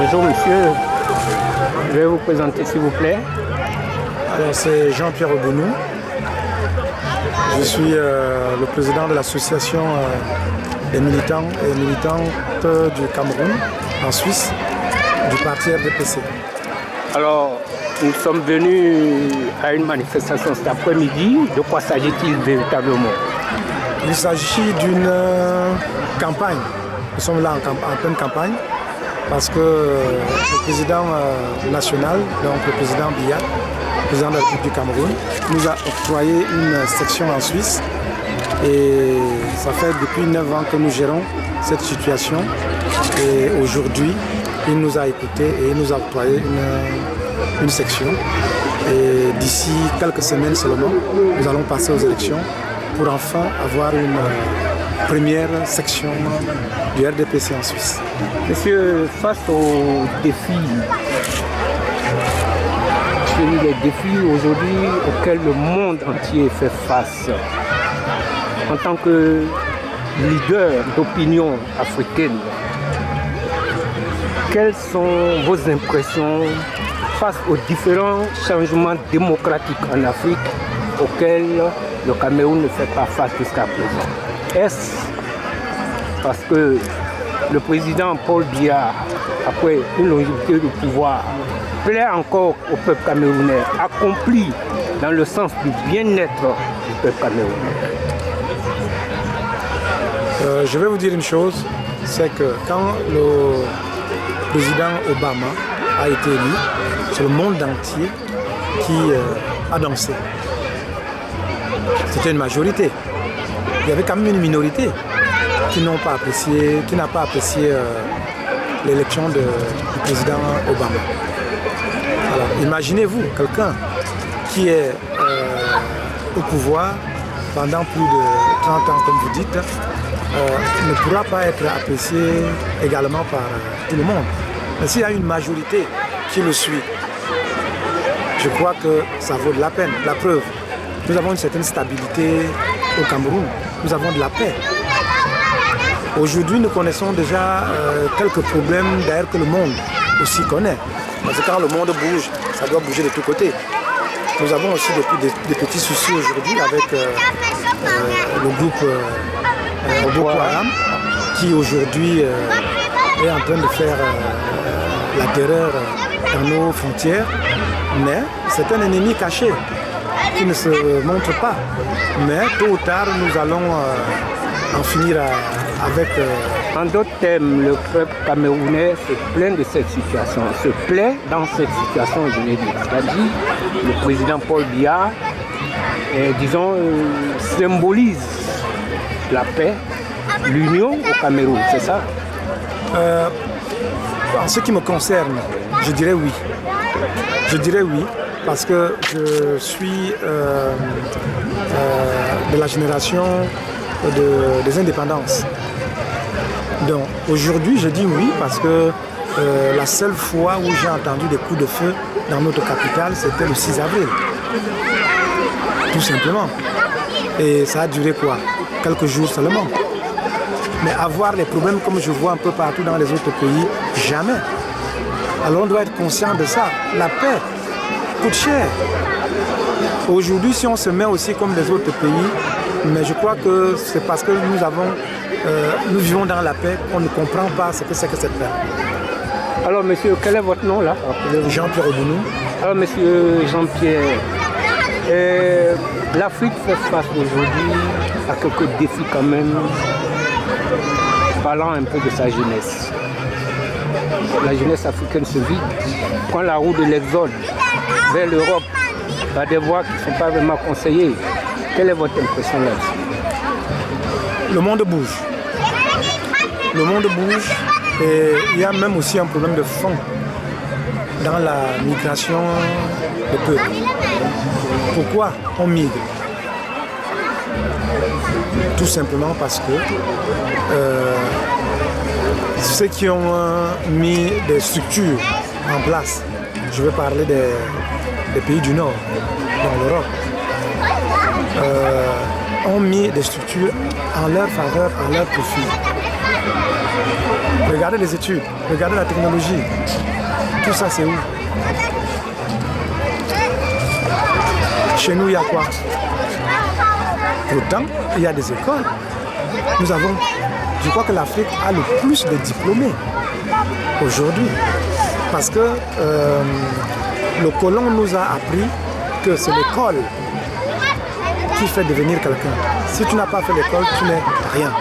Bonjour monsieur, je vais vous présenter s'il vous plaît. Alors c'est Jean-Pierre Obounou. Je suis le président de l'association des militants et militantes du Cameroun en Suisse, du parti RDPC. Alors, nous sommes venus à une manifestation cet après-midi. De quoi s'agit-il véritablement? Il s'agit d'une campagne. Nous sommes là en pleine campagne parce que le président national, donc le président Biya, le président de la République du Cameroun, nous a octroyé une section en Suisse. Et ça fait depuis 9 ans que nous gérons cette situation. Et aujourd'hui, il nous a écoutés et il nous a octroyé une section. Et d'ici quelques semaines seulement, nous allons passer aux élections pour enfin avoir une première section du RDPC en Suisse. Monsieur, face aux défis, les défis aujourd'hui auxquels le monde entier fait face, en tant que leader d'opinion africaine, quelles sont vos impressions face aux différents changements démocratiques en Afrique auxquels le Cameroun ne fait pas face jusqu'à présent? Est-ce parce que le président Paul Biya, après une longévité de pouvoir, plaît encore au peuple camerounais, accompli dans le sens du bien-être du peuple camerounais? Je vais vous dire une chose, c'est que quand le président Obama a été élu, c'est le monde entier qui a dansé. C'était une majorité. Il y avait quand même une minorité qui n'a pas apprécié l'élection du président Obama. Alors imaginez-vous quelqu'un qui est au pouvoir pendant plus de 30 ans, comme vous dites, ne pourra pas être apprécié également par tout le monde. Mais s'il y a une majorité qui le suit, je crois que ça vaut de la peine. La preuve, nous avons une certaine stabilité au Cameroun, nous avons de la paix. Aujourd'hui, nous connaissons déjà quelques problèmes d'ailleurs que le monde aussi connaît. Parce que quand le monde bouge, ça doit bouger de tous côtés. Nous avons aussi des petits soucis aujourd'hui avec le groupe Boko Haram, qui aujourd'hui est en train de faire la terreur dans nos frontières. Mais c'est un ennemi caché qui ne se montre pas. Mais tôt ou tard, nous allons en finir avec... En d'autres termes, le peuple camerounais se plaint de cette situation, se plaît dans cette situation, je l'ai dit. C'est-à-dire, le président Paul Biya, disons, symbolise la paix, l'union au Cameroun, c'est ça? En ce qui me concerne, je dirais oui. Je dirais oui, parce que je suis de la génération des indépendances. Donc aujourd'hui, je dis oui parce que la seule fois où j'ai entendu des coups de feu dans notre capitale, c'était le 6 avril. Tout simplement. Et ça a duré quoi? Quelques jours seulement. Mais avoir les problèmes comme je vois un peu partout dans les autres pays, jamais. Alors on doit être conscient de ça. La paix coûte cher. Aujourd'hui, si on se met aussi comme les autres pays, mais je crois que c'est parce que nous vivons dans la paix qu'on ne comprend pas ce que c'est que cette paix. Alors monsieur, quel est votre nom là? Jean-Pierre Obounou. Alors monsieur Jean-Pierre, l'Afrique fait face aujourd'hui à quelques défis quand même, parlant un peu de sa jeunesse. La jeunesse africaine se vide, prend la route de l'exode vers l'Europe, par des voies qui ne sont pas vraiment conseillées. Quelle est votre impression là-dessus? Le monde bouge. Le monde bouge et il y a même aussi un problème de fond dans la migration des peuples. Pourquoi on migre? Tout simplement parce que ceux qui ont mis des structures en place, je veux parler des pays du Nord, dans l'Europe, ont mis des structures en leur faveur, en leur profit. Regardez les études, regardez la technologie. Tout ça, c'est où? Chez nous, il y a quoi? Pourtant, il y a des écoles. Nous avons, je crois que l'Afrique a le plus de diplômés aujourd'hui. Parce que le colon nous a appris que c'est l'école qui fait devenir quelqu'un. Si tu n'as pas fait l'école, tu n'es rien.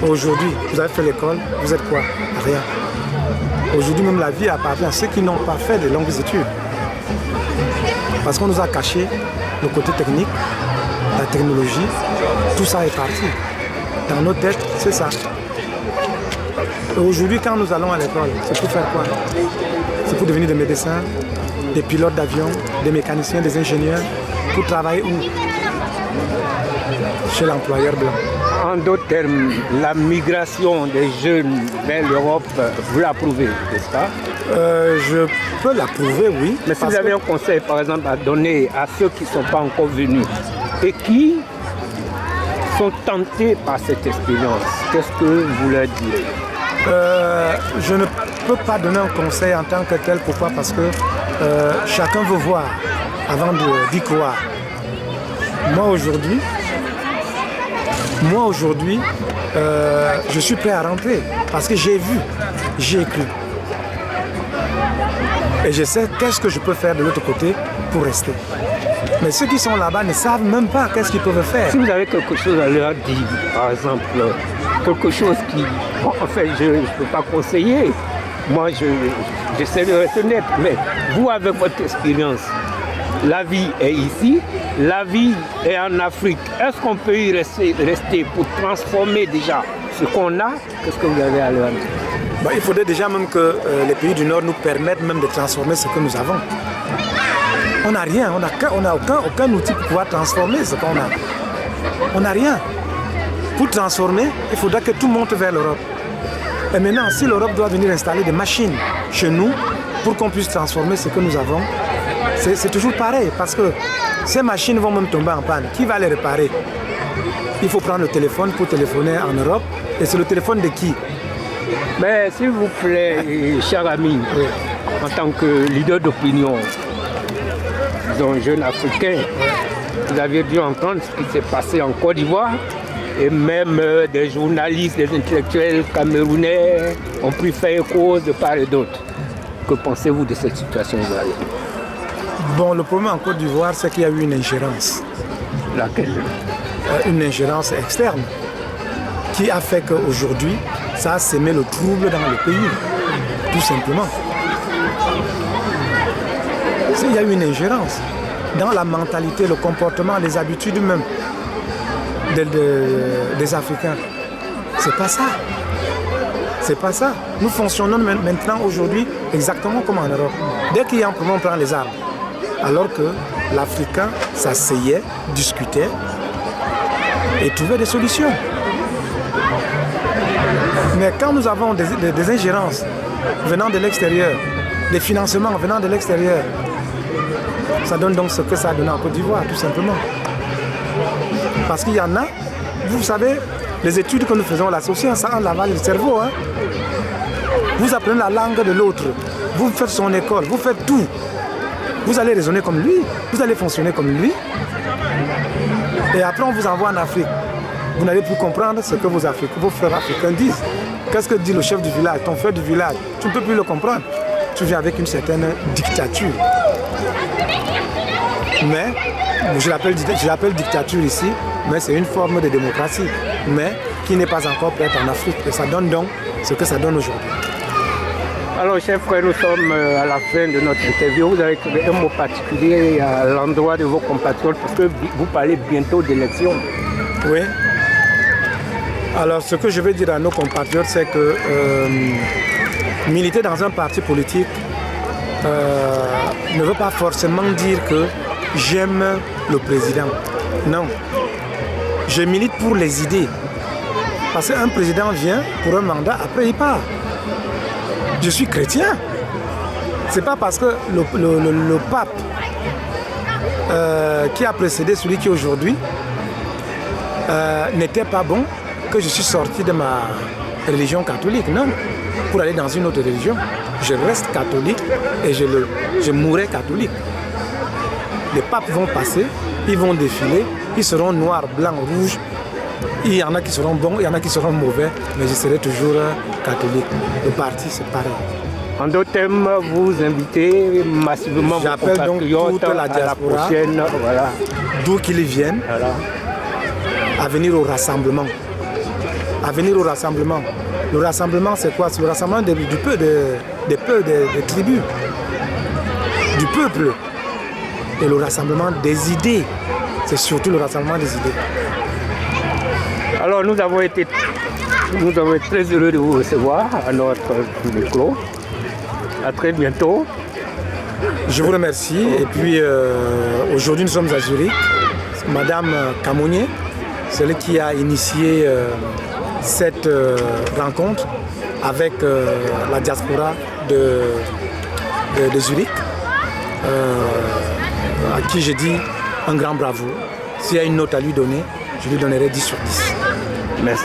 Aujourd'hui, vous avez fait l'école, vous êtes quoi? Rien. Aujourd'hui, même la vie appartient à ceux qui n'ont pas fait de longues études. Parce qu'on nous a caché le côté technique, la technologie, tout ça est parti. Dans nos têtes, c'est ça. Et aujourd'hui, quand nous allons à l'école, c'est pour faire quoi? C'est pour devenir des médecins, des pilotes d'avion, des mécaniciens, des ingénieurs, pour travailler où? Chez l'employeur blanc. En d'autres termes, la migration des jeunes vers l'Europe, vous l'approuvez, n'est-ce pas? Je peux l'approuver, oui. Mais si vous avez un conseil, par exemple, à donner à ceux qui ne sont pas encore venus et qui sont tentés par cette expérience, qu'est-ce que vous leur direz? Je ne peux pas donner un conseil en tant que tel. Pourquoi? Parce que chacun veut voir avant d'y croire. Moi aujourd'hui, je suis prêt à rentrer parce que j'ai vu, j'ai cru. Et je sais qu'est-ce que je peux faire de l'autre côté pour rester. Mais ceux qui sont là-bas ne savent même pas qu'est-ce qu'ils peuvent faire. Si vous avez quelque chose à leur dire, par exemple, quelque chose qui, bon, en fait, je ne peux pas conseiller. Moi, j'essaie de rester net. Mais vous, avec votre expérience, la vie est ici, la vie est en Afrique. Est-ce qu'on peut y rester pour transformer déjà ce qu'on a? Qu'est-ce que vous avez à leur dire? Il faudrait déjà même que les pays du Nord nous permettent même de transformer ce que nous avons. On n'a rien, on n'a aucun outil pour pouvoir transformer ce qu'on a. On n'a rien. Pour transformer, il faudra que tout monte vers l'Europe. Et maintenant, si l'Europe doit venir installer des machines chez nous pour qu'on puisse transformer ce que nous avons, c'est toujours pareil. Parce que ces machines vont même tomber en panne. Qui va les réparer? Il faut prendre le téléphone pour téléphoner en Europe. Et c'est le téléphone de qui? Mais s'il vous plaît, cher ami, en tant que leader d'opinion, disons jeune africain, vous avez dû entendre ce qui s'est passé en Côte d'Ivoire et même des journalistes, des intellectuels camerounais ont pu faire cause de part et d'autre. Que pensez-vous de cette situation? Bon, le problème en Côte d'Ivoire, c'est qu'il y a eu une ingérence. Laquelle? Une ingérence externe qui a fait qu'aujourd'hui, ça a sémé le trouble dans le pays, tout simplement. Il y a eu une ingérence dans la mentalité, le comportement, les habitudes même des Africains. C'est pas ça. C'est pas ça. Nous fonctionnons maintenant aujourd'hui exactement comme en Europe. Dès qu'il y a un problème, on prend les armes. Alors que l'Africain s'asseyait, discutait et trouvait des solutions. Mais quand nous avons des ingérences venant de l'extérieur, des financements venant de l'extérieur, ça donne donc ce que ça a donné en Côte d'Ivoire, tout simplement. Parce qu'il y en a, vous savez, les études que nous faisons, l'association, ça en lavage le cerveau. Hein. Vous apprenez la langue de l'autre, vous faites son école, vous faites tout. Vous allez raisonner comme lui, vous allez fonctionner comme lui. Et après, on vous envoie en Afrique. Vous n'allez plus comprendre ce que vos frères africains disent. Qu'est-ce que dit le chef du village, ton frère du village? Tu ne peux plus le comprendre. Tu viens avec une certaine dictature. Mais, je l'appelle dictature ici, mais c'est une forme de démocratie, mais qui n'est pas encore prête en Afrique. Et ça donne donc ce que ça donne aujourd'hui. Alors, chers frères, nous sommes à la fin de notre interview. Vous avez un mot particulier à l'endroit de vos compatriotes, parce que vous parlez bientôt d'élections. Oui. Alors, ce que je veux dire à nos compatriotes, c'est que militer dans un parti politique ne veut pas forcément dire que j'aime le président. Non. Je milite pour les idées. Parce qu'un président vient pour un mandat, après il part. Je suis chrétien. C'est pas parce que le pape qui a précédé celui qui est aujourd'hui n'était pas bon que je suis sorti de religion catholique. Non, pour aller dans une autre religion, je reste catholique et je mourrai catholique. Les papes vont passer, ils vont défiler, ils seront noirs, blancs, rouges. Il y en a qui seront bons, il y en a qui seront mauvais, mais je serai toujours catholique. Le parti, c'est pareil. En d'autres termes, vous invitez massivement vos compatriotes toute la diaspora, à la prochaine, voilà. D'où qu'ils viennent, Voilà. à venir au rassemblement. À venir au rassemblement. Le rassemblement, c'est quoi? C'est le rassemblement des tribus, du peuple. Et le rassemblement des idées. C'est surtout le rassemblement des idées. Alors nous avons été très heureux de vous recevoir à notre micro. À très bientôt. Je vous remercie. Et puis aujourd'hui nous sommes à Zurich. Madame Camounier, celle qui a initié cette rencontre avec la diaspora de Zurich, à qui j'ai dit un grand bravo. S'il y a une note à lui donner, je lui donnerai 10 sur 10. Merci.